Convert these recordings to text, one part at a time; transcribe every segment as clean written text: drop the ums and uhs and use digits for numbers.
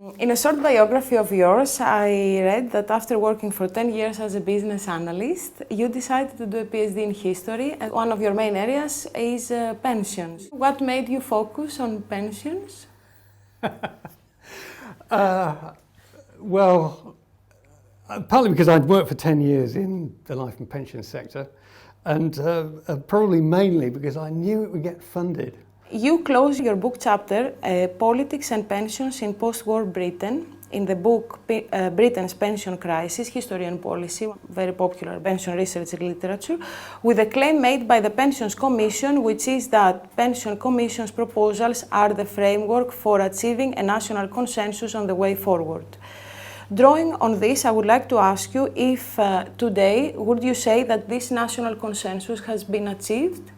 In a short biography of yours, I read that after working for 10 years as a business analyst, you decided to do a PhD in history, and one of your main areas is pensions. What made you focus on pensions? Well, partly because I'd worked for 10 years in the life and pension sector, and probably mainly because I knew it would get funded. You close your book chapter, Politics and Pensions in Post-War Britain, in the book Britain's Pension Crisis, History and Policy, very popular pension research literature, with a claim made by the Pensions Commission, which is that Pension Commission's proposals are the framework for achieving a national consensus on the way forward. Drawing on this, I would like to ask you if today, would you say that this national consensus has been achieved?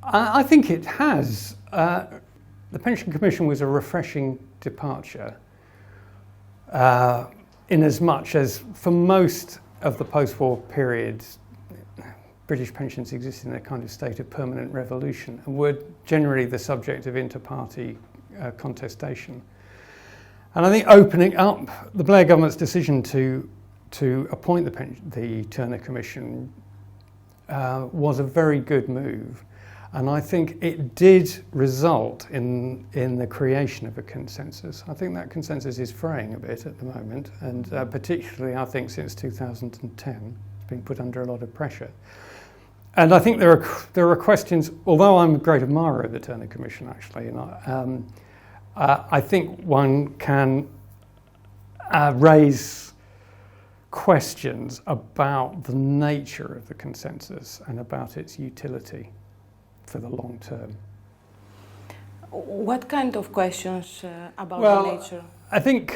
I think it has. The Pension Commission was a refreshing departure in as much as for most of the post-war period, British pensions existed in a kind of state of permanent revolution and were generally the subject of inter-party contestation. And I think opening up the Blair government's decision to appoint the Turner Commission was a very good move. And I think it did result in the creation of a consensus. I think that consensus is fraying a bit at the moment, and particularly I think since 2010, it's been put under a lot of pressure. And I think there are questions, although I'm a great admirer of the Turner Commission actually, I think one can raise questions about the nature of the consensus and about its utility for the long term. What kind of questions about the nature? I think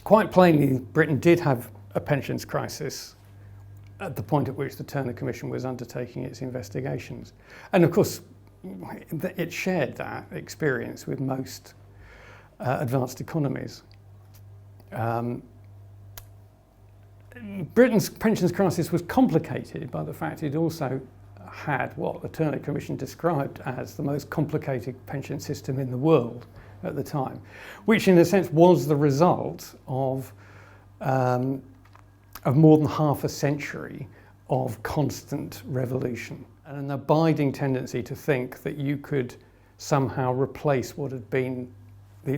quite plainly Britain did have a pensions crisis at the point at which the Turner Commission was undertaking its investigations. And of course, it shared that experience with most advanced economies. Britain's pensions crisis was complicated by the fact it also had what the Turner Commission described as the most complicated pension system in the world at the time, which in a sense was the result of more than half a century of constant revolution and an abiding tendency to think that you could somehow replace what had been the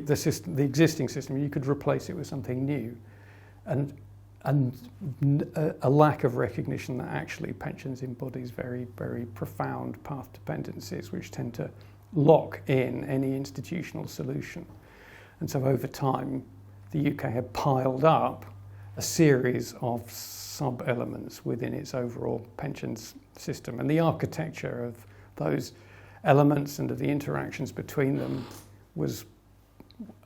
existing system, you could replace it with something new, and a lack of recognition that actually pensions embodies very, very profound path dependencies which tend to lock in any institutional solution. And so over time, the UK had piled up a series of sub-elements within its overall pensions system. And the architecture of those elements and of the interactions between them was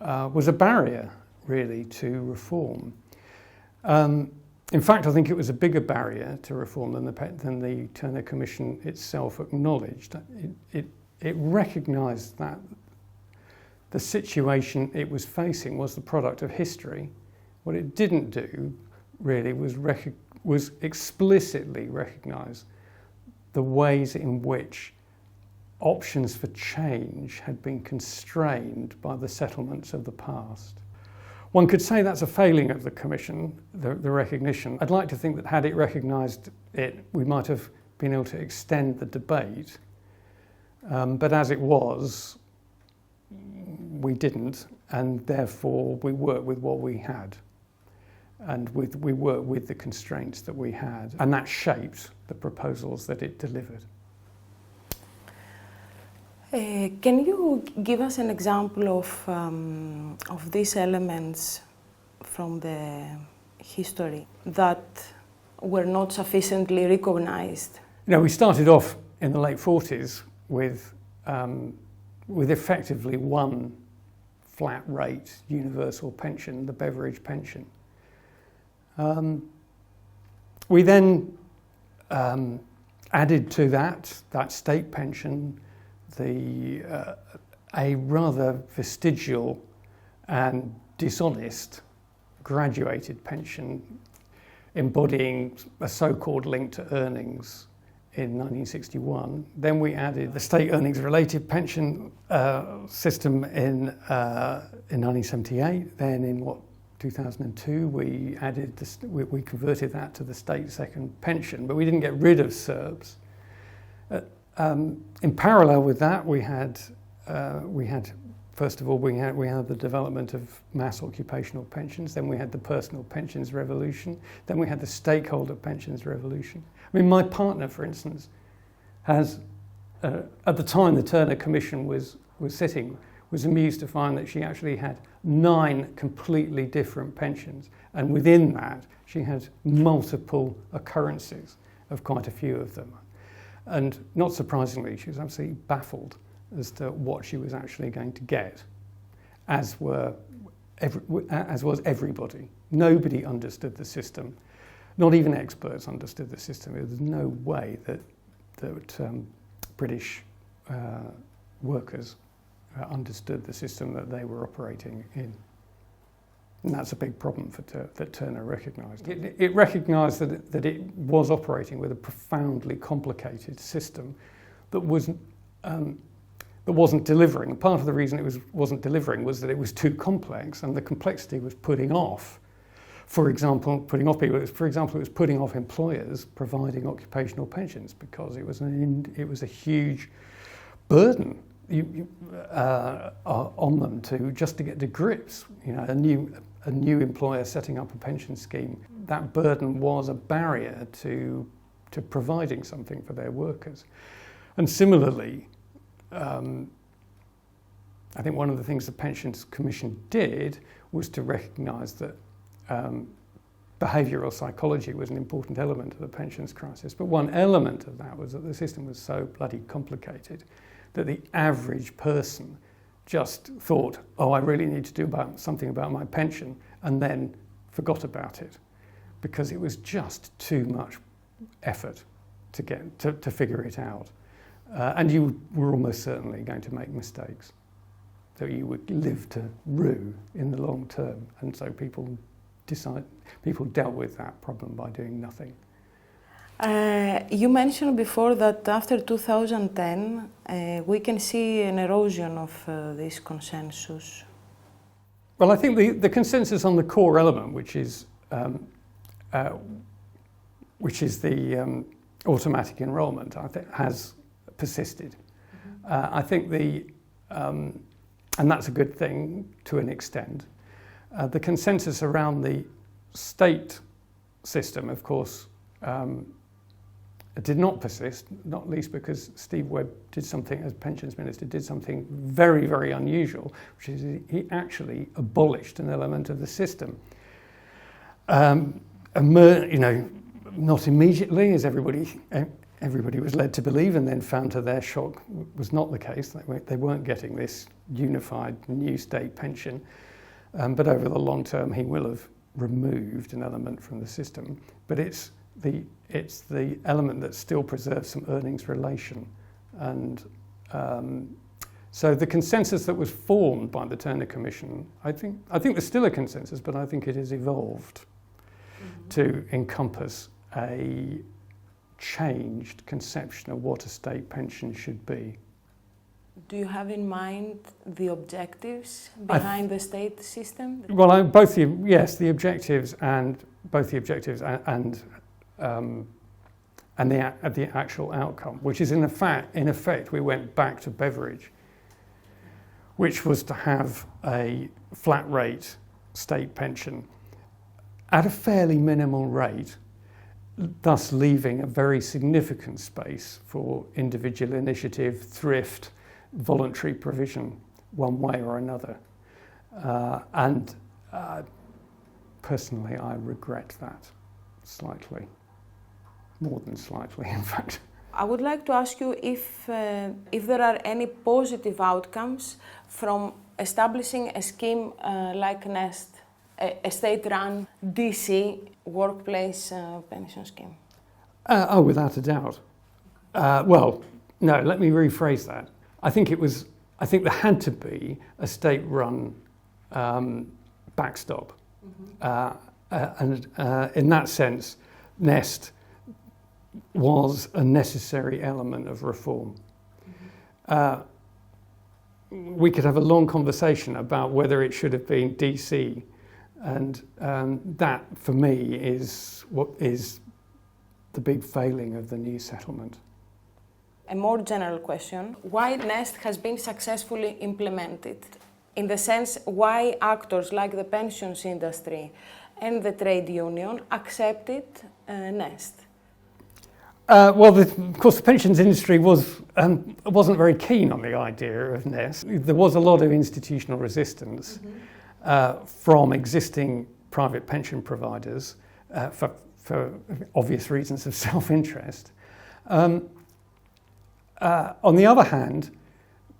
a barrier, really, to reform. In fact, I think it was a bigger barrier to reform than the Turner Commission itself acknowledged. It recognised that the situation it was facing was the product of history. What it didn't do, really, was explicitly recognise the ways in which options for change had been constrained by the settlements of the past. One could say that's a failing of the Commission, the recognition. I'd like to think that had it recognised it, we might have been able to extend the debate. But as it was, we didn't, and therefore we worked with what we had. And we worked with the constraints that we had, and that shaped the proposals that it delivered. Can you give us an example of these elements from the history that were not sufficiently recognised? You know, we started off in the late 40s with effectively one flat rate universal pension, the Beveridge pension. We then added to that state pension a rather vestigial and dishonest graduated pension embodying a so-called link to earnings in 1961. Then we added the state earnings-related pension system in 1978. Then in 2002, we added we converted that to the state second pension, but we didn't get rid of SERBs. In parallel with that, we had first of all we had the development of mass occupational pensions. Then we had the personal pensions revolution. Then we had the stakeholder pensions revolution. I mean, my partner, for instance, has at the time the Turner Commission was sitting, was amused to find that she actually had 9 completely different pensions, and within that she had multiple occurrences of quite a few of them. And not surprisingly, she was absolutely baffled as to what she was actually going to get, as was everybody. Nobody understood the system. Not even experts understood the system. There was no way that British workers understood the system that they were operating in. And that's a big problem that Turner recognised. It recognised that it was operating with a profoundly complicated system that wasn't delivering. And part of the reason it wasn't delivering was that it was too complex, and the complexity was putting off. For example, putting off people. For example, it was putting off employers providing occupational pensions because it was a huge burden on them to get to grips. You know, a new employer setting up a pension scheme, that burden was a barrier to providing something for their workers. And similarly, I think one of the things the Pensions Commission did was to recognise that behavioural psychology was an important element of the pensions crisis. But one element of that was that the system was so bloody complicated that the average person just thought, oh, I really need to do something about my pension, and then forgot about it because it was just too much effort to get to figure it out. And you were almost certainly going to make mistakes. So you would live to rue in the long term. And so people dealt with that problem by doing nothing. You mentioned before that after 2010, we can see an erosion of this consensus. Well, I think the consensus on the core element, which is the automatic enrolment, I think has persisted. I think and that's a good thing to an extent. The consensus around the state system, of course, did not persist, not least because Steve Webb did something, as Pensions Minister, did something very, very unusual, which is he actually abolished an element of the system. Not immediately, as everybody was led to believe, and then found to their shock was not the case. They weren't getting this unified new state pension. But over the long term, he will have removed an element from the system. But it's the element that still preserves some earnings relation. And so the consensus that was formed by the Turner Commission, I think there's still a consensus, but I think it has evolved to encompass a changed conception of what a state pension should be. Do you have in mind the objectives behind the state system? Well, the objectives and the actual outcome, which is in effect we went back to Beveridge, which was to have a flat rate state pension at a fairly minimal rate, thus leaving a very significant space for individual initiative, thrift, voluntary provision, one way or another. Personally, I regret that slightly, more than slightly, in fact. I would like to ask you if there are any positive outcomes from establishing a scheme like NEST, a state-run DC workplace pension scheme. Without a doubt. Well, no, let me rephrase that. I think there had to be a state-run backstop. And in that sense, NEST was a necessary element of reform. We could have a long conversation about whether it should have been DC, and that, for me, is what is the big failing of the new settlement. A more general question: why NEST has been successfully implemented? In the sense, why actors like the pensions industry and the trade union accepted NEST? Of course, the pensions industry wasn't very keen on the idea of NEST. There was a lot of institutional resistance from existing private pension providers for obvious reasons of self-interest. On the other hand,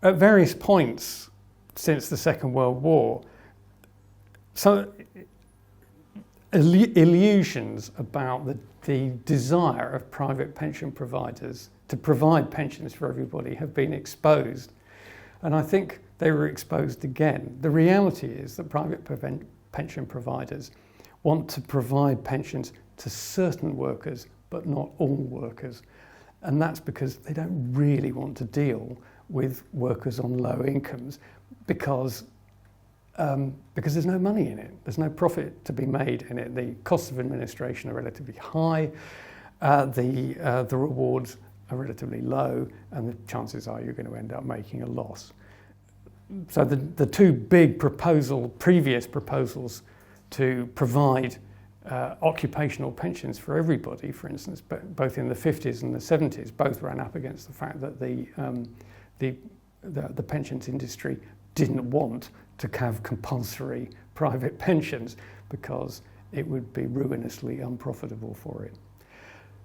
at various points since the Second World War, some illusions about the desire of private pension providers to provide pensions for everybody have been exposed. And I think they were exposed again. The reality is that private pension providers want to provide pensions to certain workers, but not all workers. And that's because they don't really want to deal with workers on low incomes because there's no money in it. There's no profit to be made in it. The costs of administration are relatively high, the rewards are relatively low, and the chances are you're going to end up making a loss. So the two big previous proposals to provide occupational pensions for everybody, for instance, both in the 50s and the 70s, both ran up against the fact that the pensions industry didn't want to have compulsory private pensions because it would be ruinously unprofitable for it.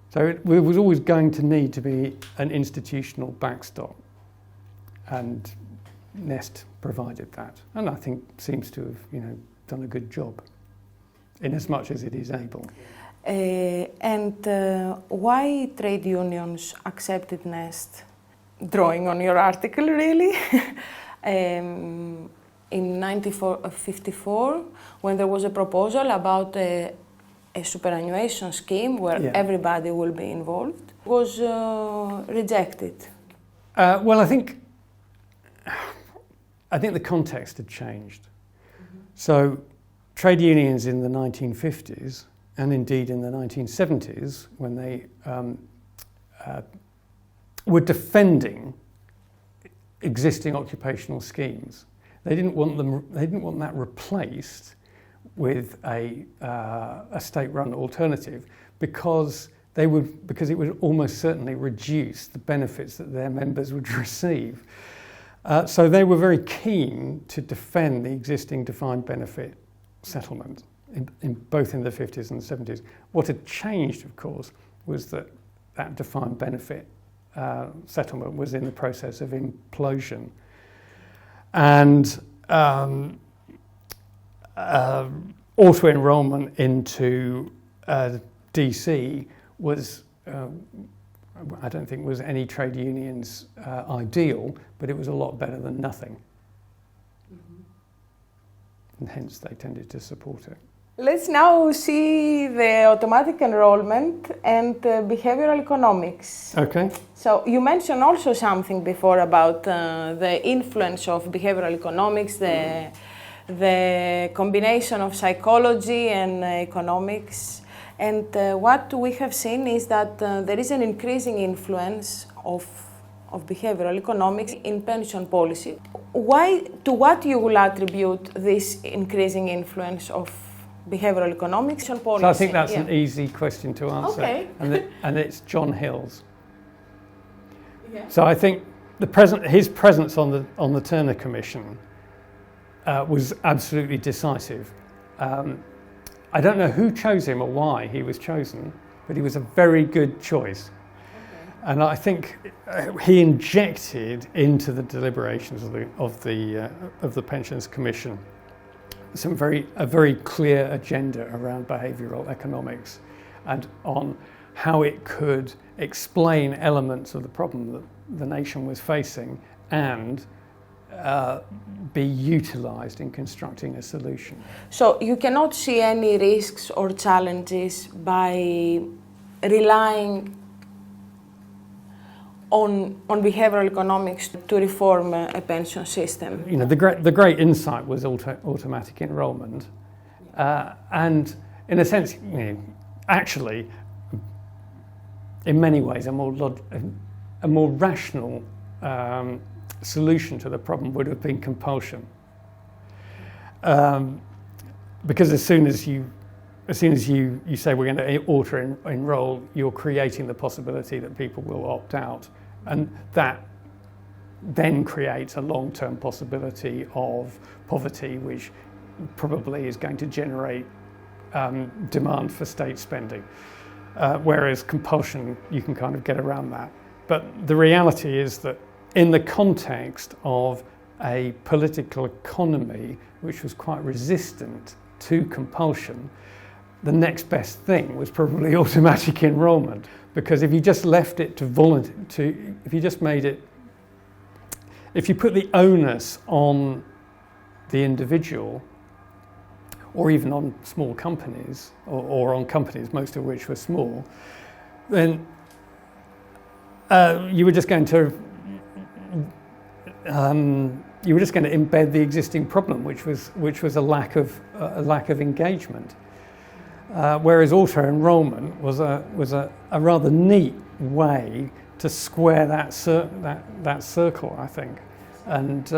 So it was always going to need to be an institutional backstop, and NEST provided that, and I think seems to have done a good job in as much as it is able. Why trade unions accepted NEST? Drawing on your article, really. In 1954, when there was a proposal about a superannuation scheme where everybody will be involved, was rejected. Well, I think the context had changed. Mm-hmm. So trade unions in the 1950s, and indeed in the 1970s, when they were defending existing occupational schemes, they didn't want that replaced with a state-run alternative because it would almost certainly reduce the benefits that their members would receive. So they were very keen to defend the existing defined benefit settlement, both in the 50s and the 70s. What had changed, of course, was that defined benefit settlement was in the process of implosion. And auto-enrolment into DC was, I don't think was any trade union's ideal, but it was a lot better than nothing. Mm-hmm. And hence they tended to support it. Let's now see the automatic enrollment and behavioral economics. Okay. So you mentioned also something before about the influence of behavioral economics, the combination of psychology and economics. And what we have seen is that there is an increasing influence of behavioral economics in pension policy. To what you will attribute this increasing influence of behavioral economics and policy? So I think that's an easy question to answer. Okay. And it's John Hill's. Yeah. So I think his presence on the Turner Commission was absolutely decisive. I don't know who chose him or why he was chosen, but he was a very good choice. Okay. And I think he injected into the deliberations of the Pensions Commission a very clear agenda around behavioural economics and on how it could explain elements of the problem that the nation was facing and be utilised in constructing a solution. So you cannot see any risks or challenges by relying on behavioral economics to reform a pension system. You know, the great insight was automatic enrolment, and in a sense, you know, actually, in many ways, a more rational solution to the problem would have been compulsion, because as soon as you say we're going to auto-enroll, you're creating the possibility that people will opt out, and that then creates a long-term possibility of poverty, which probably is going to generate demand for state spending. Whereas compulsion, you can kind of get around that. But the reality is that in the context of a political economy which was quite resistant to compulsion, the next best thing was probably automatic enrolment, because if you just left it if you put the onus on the individual, or even on small companies, or on companies, most of which were small, then you were just going to embed the existing problem, which was a lack of engagement. Whereas auto-enrolment was a rather neat way to square that circle, I think. And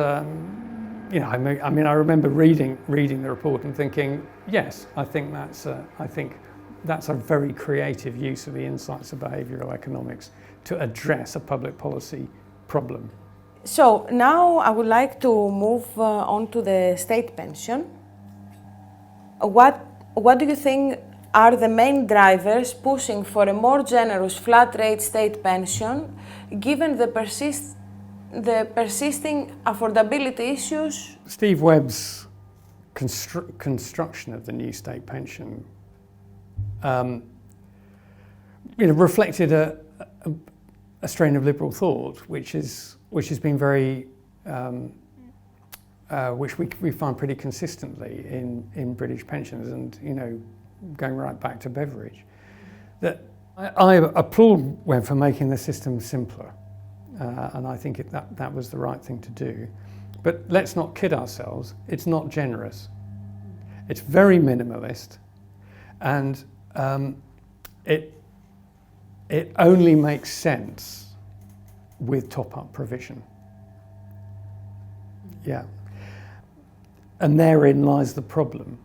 you know, I mean, I remember reading the report and thinking, yes, I think that's a very creative use of the insights of behavioural economics to address a public policy problem. So now I would like to move on to the state pension. What do you think are the main drivers pushing for a more generous flat rate state pension, given the persisting affordability issues? Steve Webb's construction of the new state pension reflected a strain of liberal thought, which has been very, which we find pretty consistently in British pensions, and you know, going right back to Beveridge. That I applaud Webb for making the system simpler, and I think that was the right thing to do. But let's not kid ourselves, it's not generous. It's very minimalist, and it only makes sense with top-up provision. Yeah. And therein lies the problem,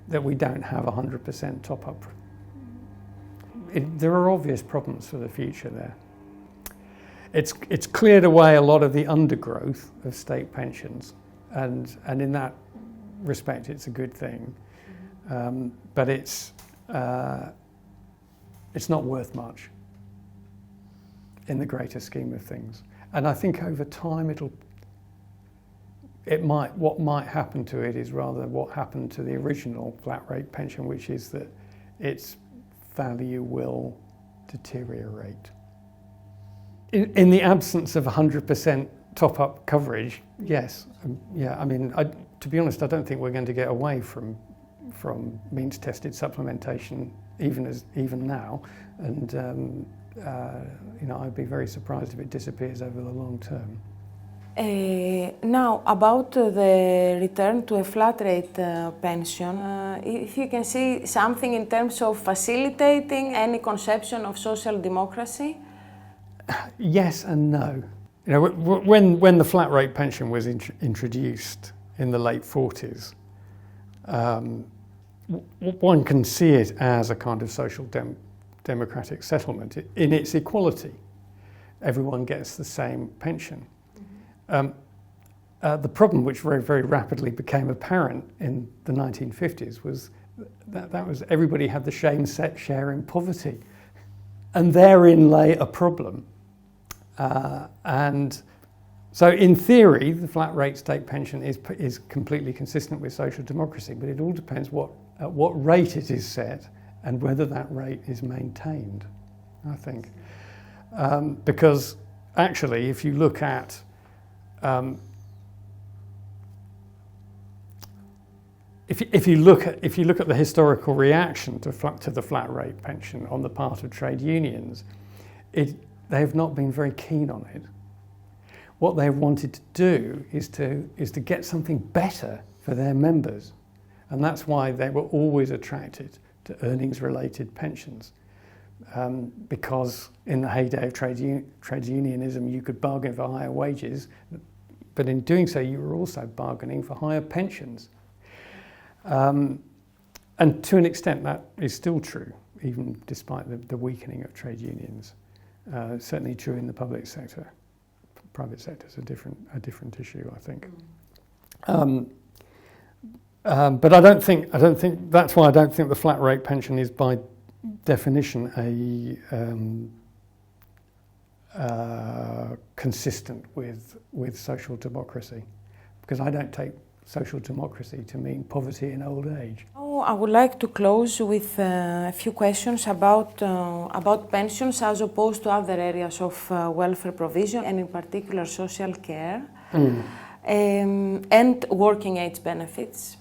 that we don't have 100% top-up. There are obvious problems for the future there. It's cleared away a lot of the undergrowth of state pensions, and in that respect it's a good thing. But it's not worth much in the greater scheme of things. And I think over time what might happen to it is rather what happened to the original flat rate pension, which is that its value will deteriorate. In the absence of 100% top-up coverage, yes, yeah. I mean, to be honest, I don't think we're going to get away from means-tested supplementation even now, and you know, I'd be very surprised if it disappears over the long term. Now, about the return to a flat rate pension, if you can see something in terms of facilitating any conception of social democracy? Yes and no. You know, when the flat rate pension was introduced in the late 40s, one can see it as a kind of social democratic settlement in its equality. Everyone gets the same pension. The problem, which very, very rapidly became apparent in the 1950s, was that was everybody had the same set share in poverty, and therein lay a problem. And so, in theory, the flat rate state pension is completely consistent with social democracy, but it all depends at what rate it is set and whether that rate is maintained, I think. Because actually, if you look at if you look at the historical reaction to the flat rate pension on the part of trade unions, they have not been very keen on it. What they wanted to do is to get something better for their members, and that's why they were always attracted to earnings-related pensions, because in the heyday of trade unionism you could bargain for higher wages, but in doing so you were also bargaining for higher pensions. And to an extent that is still true, even despite the weakening of trade unions. Certainly true in the public sector. Private sector is a different issue, I think. But I don't think that's why I don't think the flat rate pension is by definition consistent with social democracy, because I don't take social democracy to mean poverty in old age. Oh, I would like to close with a few questions about pensions as opposed to other areas of welfare provision, and in particular social care and working age benefits.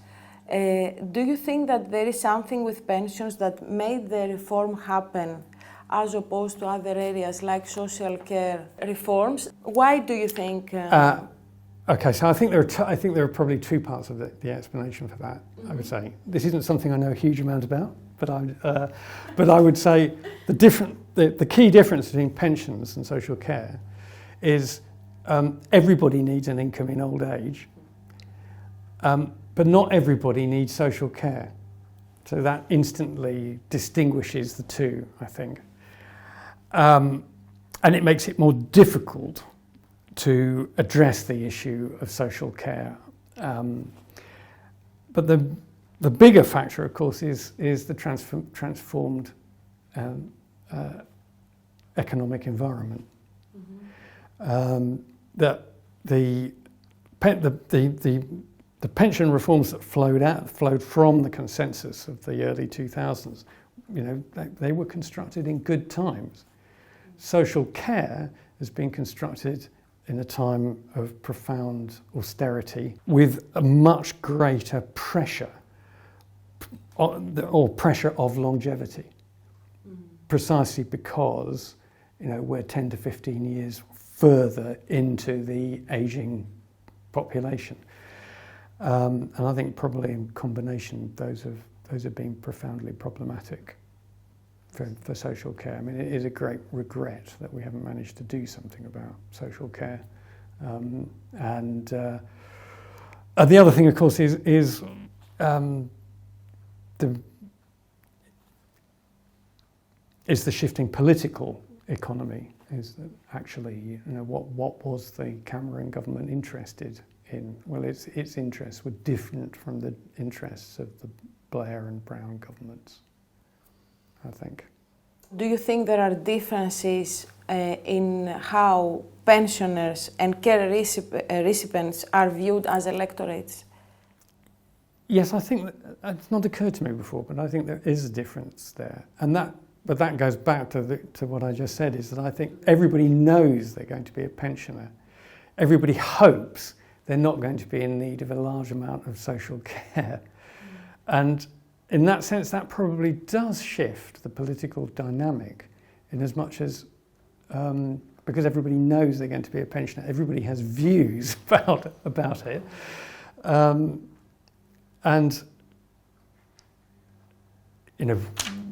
Do you think that there is something with pensions that made the reform happen as opposed to other areas like social care reforms? Why do you think? Okay, so I think there are probably two parts of the explanation for that. I would say this isn't something I know a huge amount about, but I would say the key difference between pensions and social care is everybody needs an income in old age, but not everybody needs social care. So that instantly distinguishes the two, I think, and it makes it more difficult to address the issue of social care. But the bigger factor, of course, is the transformed economic environment. That the pension reforms that flowed from the consensus of the early 2000s, they were constructed in good times. Social care has been constructed in a time of profound austerity with a much greater pressure or pressure of longevity, precisely because we're 10 to 15 years further into the ageing population. And I think probably in combination those have been profoundly problematic for social care. I mean, it is a great regret that we haven't managed to do something about social care. And the other thing, of course, is the shifting political economy. Is that actually, what was the Cameron government interested in? Well, its interests were different from the interests of the Blair and Brown governments, I think. Do you think there are differences in how pensioners and care recipients are viewed as electorates? Yes, I think it's not occurred to me before, but I think there is a difference there, but that goes back to what I just said. Is that I think everybody knows they're going to be a pensioner. Everybody hopes they're not going to be in need of a large amount of social care, and in that sense, that probably does shift the political dynamic, in as much as because everybody knows they're going to be a pensioner, everybody has views about it, and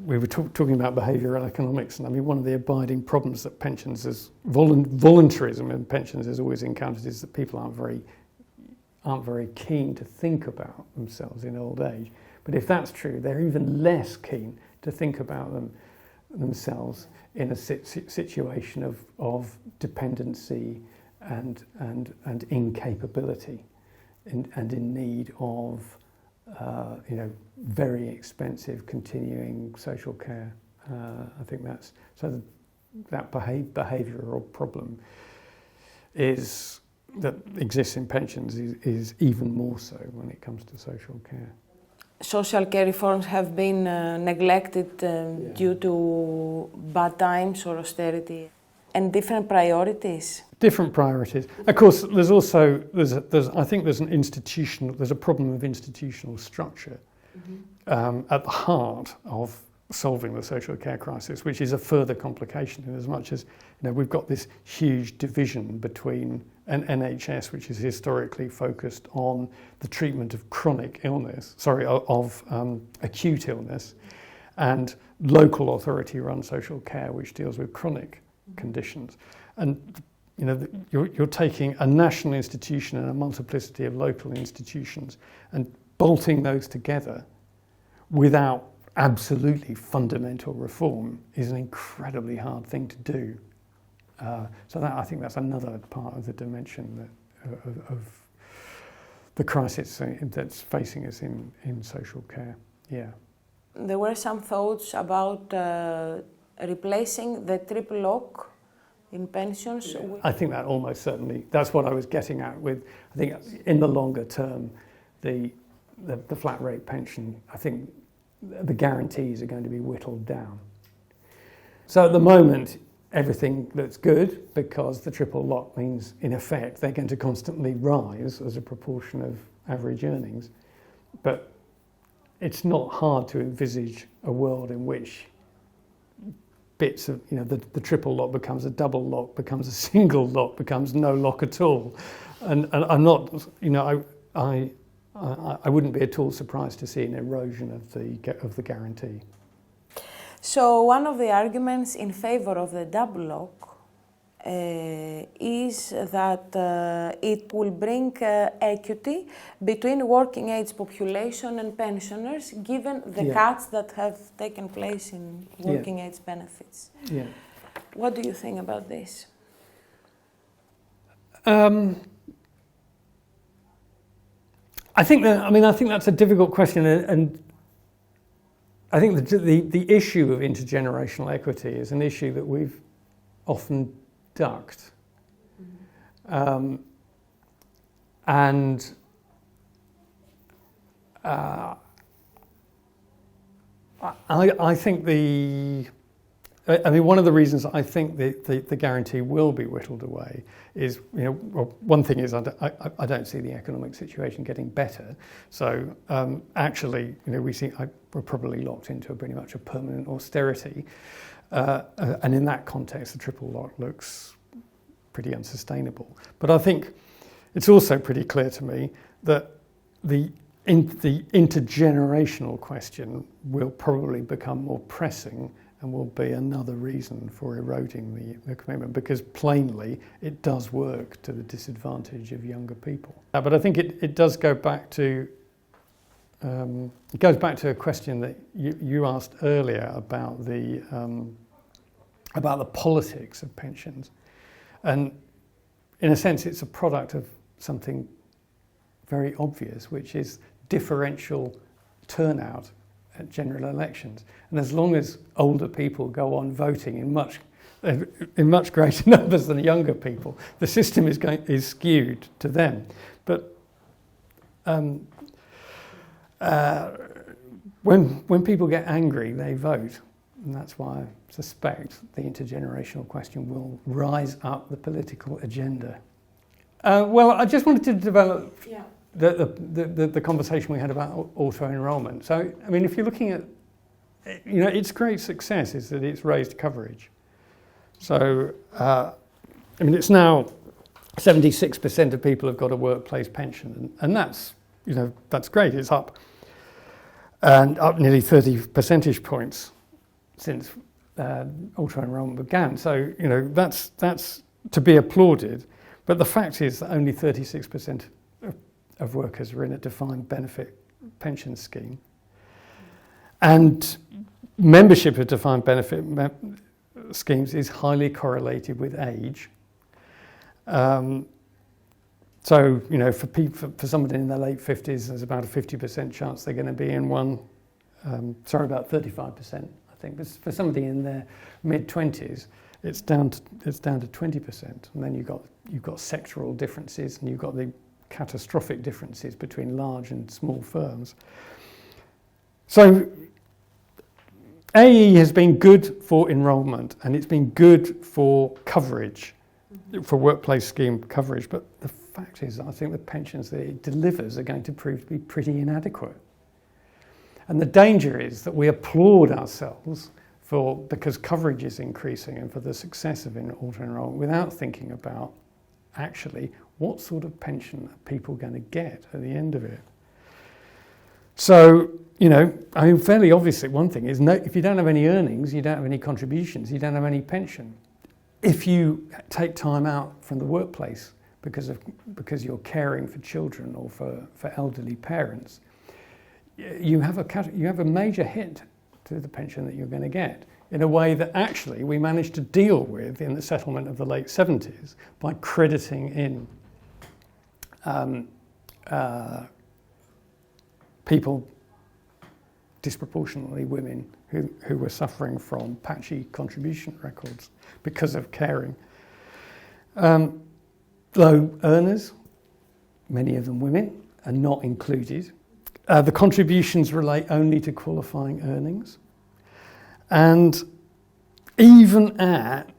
we were talking about behavioural economics, and I mean one of the abiding problems that pensions voluntarism in pensions has always encountered is that people aren't very keen to think about themselves in old age. But if that's true, they're even less keen to think about themselves in a situation of dependency and incapability, and in need of very expensive continuing social care. I think that behavioural problem that exists in pensions is even more so when it comes to social care. Social care reforms have been neglected due to bad times or austerity, and different priorities. Different priorities. Of course, there's I think there's a problem of institutional structure at the heart solving the social care crisis, which is a further complication in as much as we've got this huge division between an NHS, which is historically focused on the treatment of chronic illness, acute illness, and local authority-run social care, which deals with chronic conditions. And you're taking a national institution and a multiplicity of local institutions and bolting those together without absolutely fundamental reform is an incredibly hard thing to do. I think that's another part of the dimension of the crisis that's facing us in social care. Yeah. There were some thoughts about replacing the triple lock in pensions. I think that almost certainly, that's what I was getting at with, I think in the longer term, the flat rate pension, I think the guarantees are going to be whittled down. So at the moment, everything looks good because the triple lock means, in effect, they're going to constantly rise as a proportion of average earnings. But it's not hard to envisage a world in which bits of, the triple lock becomes a double lock, becomes a single lock, becomes no lock at all. And I'm not, I wouldn't be at all surprised to see an erosion of the guarantee. So one of the arguments in favor of the double lock is that it will bring equity between working age population and pensioners, given the cuts that have taken place in working age benefits. Yeah. What do you think about this? I think that's a difficult question, and I think the issue of intergenerational equity is an issue that we've often ducked. Mm-hmm. I think one of the reasons I think the guarantee will be whittled away is, one thing is I don't see the economic situation getting better. So actually, we're probably locked into pretty much a permanent austerity. And in that context, the triple lock looks pretty unsustainable. But I think it's also pretty clear to me that the intergenerational question will probably become more pressing and will be another reason for eroding the commitment, because plainly it does work to the disadvantage of younger people. But I think it does go back to it goes back to a question that you asked earlier about the politics of pensions, and in a sense it's a product of something very obvious, which is differential turnout at general elections. And as long as older people go on voting in much greater numbers than younger people, the system is skewed to them. But when people get angry, they vote, and that's why I suspect the intergenerational question will rise up the political agenda. Well, I just wanted to develop the conversation we had about auto-enrolment. So, if you're looking at, its great success is that it's raised coverage. So, it's now 76% of people have got a workplace pension, and that's great. It's up nearly 30 percentage points since auto-enrolment began. So, that's to be applauded. But the fact is that only 36% of workers are in a defined benefit pension scheme. And membership of defined benefit schemes is highly correlated with age. So, for somebody in their late 50s, there's about a 50% chance they're going to be in one. About 35%, I think. But for somebody in their mid-20s, it's down to 20%. And then you've got sectoral differences, and you've got the catastrophic differences between large and small firms. So AE has been good for enrolment, and it's been good for coverage, for workplace scheme coverage, but the fact is I think the pensions that it delivers are going to prove to be pretty inadequate. And the danger is that we applaud ourselves because coverage is increasing and for the success of auto-enrolment without thinking about actually what sort of pension are people going to get at the end of it. So, fairly obviously one thing is if you don't have any earnings, you don't have any contributions, you don't have any pension. If you take time out from the workplace because you're caring for children or for elderly parents, you have a major hit to the pension that you're going to get in a way that actually we managed to deal with in the settlement of the late 70s by crediting in people, disproportionately women, who were suffering from patchy contribution records because of caring. Low earners, many of them women, are not included. The contributions relate only to qualifying earnings. And even at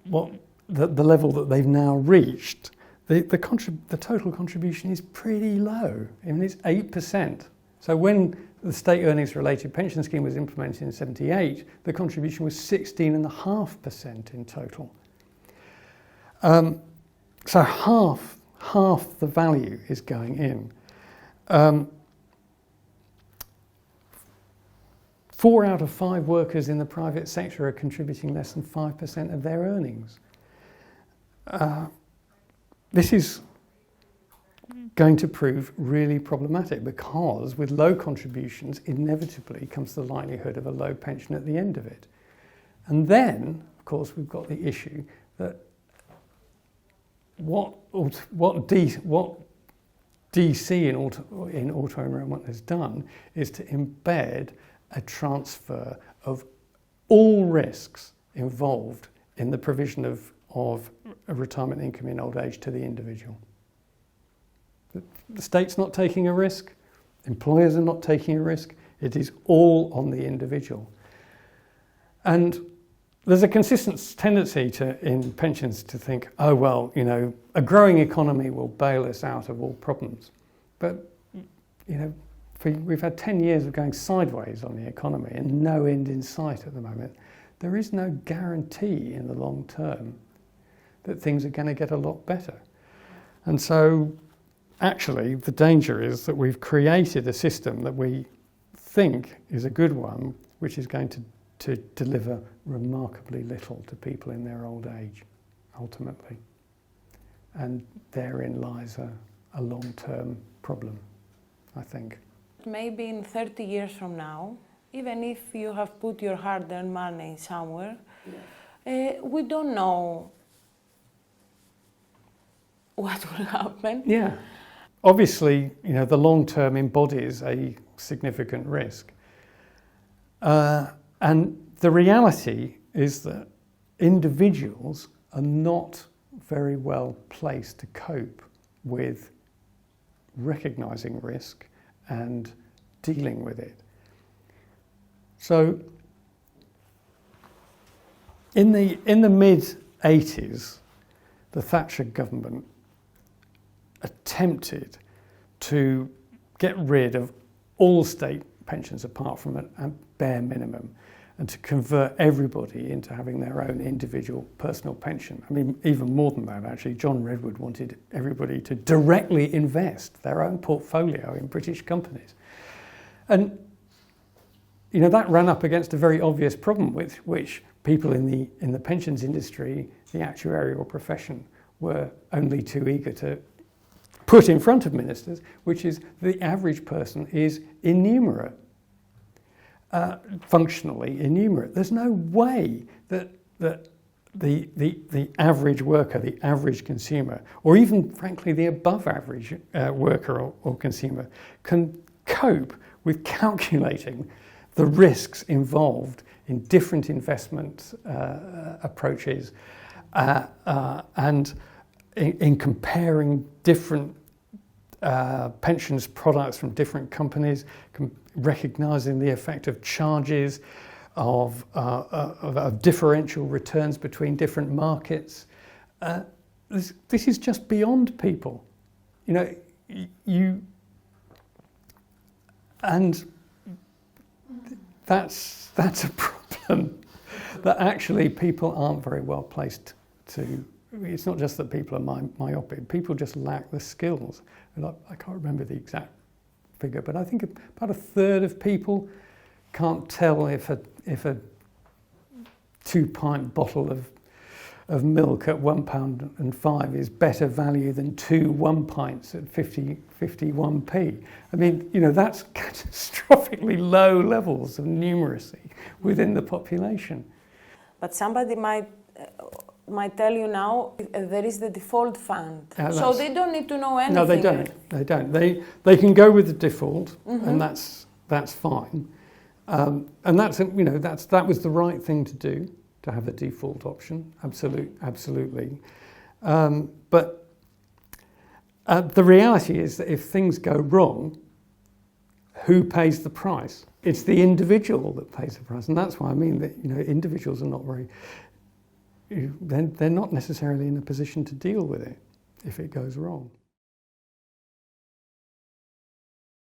the level that they've now reached, the total contribution is pretty low. I mean, it's 8%. So when the state earnings related pension scheme was implemented in 1978, the contribution was 16.5% in total. So half the value is going in. 4 out of 5 workers in the private sector are contributing less than 5% of their earnings. This is going to prove really problematic because with low contributions, inevitably comes the likelihood of a low pension at the end of it. And then, of course, we've got the issue that what DC in auto-enrolment has done is to embed a transfer of all risks involved in the provision of a retirement income in old age to the individual. The state's not taking a risk, employers are not taking a risk, it is all on the individual. And there's a consistent tendency in pensions to think, oh well, a growing economy will bail us out of all problems. But, we've had 10 years of going sideways on the economy and no end in sight at the moment. There is no guarantee in the long term that things are going to get a lot better. And so actually the danger is that we've created a system that we think is a good one, which is going to deliver remarkably little to people in their old age, ultimately. And therein lies a long-term problem, I think. Maybe in 30 years from now, even if you have put your hard-earned money somewhere, we don't know what will happen. Yeah. Obviously, the long term embodies a significant risk. And the reality is that individuals are not very well placed to cope with recognizing risk and dealing with it. So in the mid-80s, the Thatcher government attempted to get rid of all state pensions apart from a bare minimum and to convert everybody into having their own individual personal pension. I mean, even more than that, actually. John Redwood wanted everybody to directly invest their own portfolio in British companies. And, that ran up against a very obvious problem with which people in the pensions industry, the actuarial profession, were only too eager to put in front of ministers, which is the average person is innumerate, functionally innumerate. There's no way that the average worker, the average consumer, or even frankly the above average worker or consumer can cope with calculating the risks involved in different investment approaches and in comparing different pensions products from different companies, recognising the effect of charges, of differential returns between different markets. This is just beyond people. And that's a problem. That actually people aren't very well placed to. It's not just that people are myopic. People just lack the skills. I can't remember the exact figure, but I think about a third of people can't tell if a 2-pint bottle of milk at £1.05 is better value than 2 1-pints at 51p. I mean, that's catastrophically low levels of numeracy within the population. But somebody might tell you now there is the default fund, so they don't need to know anything. No, they don't. They don't. They can go with the default, and that's fine. And that was the right thing to do, to have a default option. Absolutely. But the reality is that if things go wrong, who pays the price? It's the individual that pays the price, and that's why I mean that individuals are not very. They're not necessarily in a position to deal with it if it goes wrong.